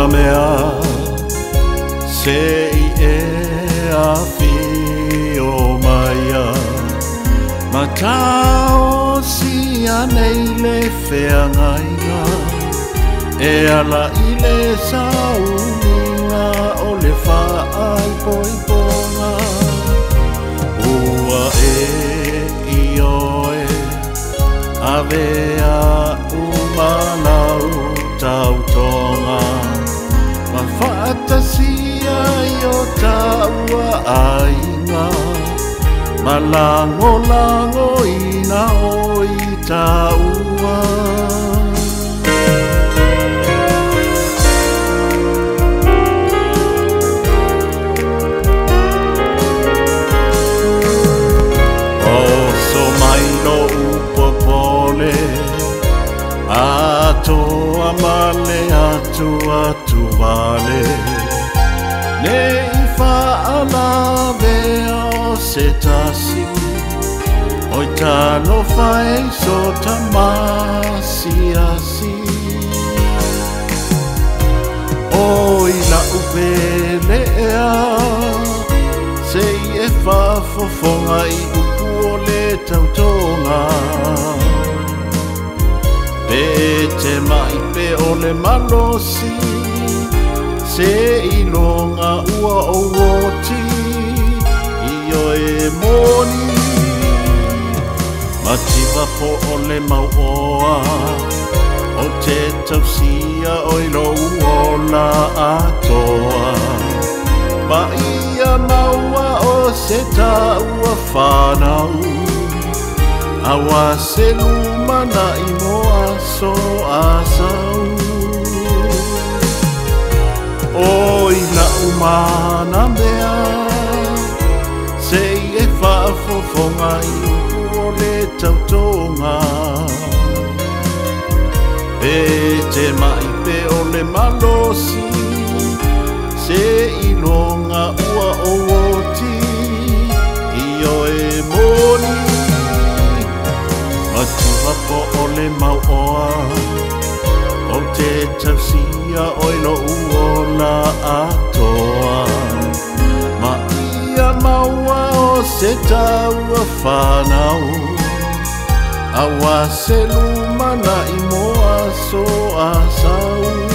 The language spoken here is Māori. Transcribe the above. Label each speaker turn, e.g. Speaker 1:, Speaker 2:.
Speaker 1: na mea se I e a whio mai a ma tau si anei le whea ngainga e ala I le sauninga o le whaai poiponga ua e I oe avea umalau tautonga ma whaatasia I o taua ainga ma lango ina o I taua Oso mai no upopole Atoa male atu vale Nei whaalawea o se tasi Oi talo whae so tamasi asi Oi la upelea Se I e whafofonga I upu o le tautonga Pe mai pe o le malosi Se I longa ua o woti I o e moni Mativa po o le mauoa O te tausia o I lo uola atoa Ma ia maua o se taua whanau Awa se lumana I moa so asau Oi na umana mea Se I e whaafofonga I upu o le tautonga Pe mai pe o le malosi Se I longa ua o woti I o e moni Matua po o le mauoa O te tausia o I lo uola atoa Ma ia maua o se taua whanau Awa se lumana I moa so asau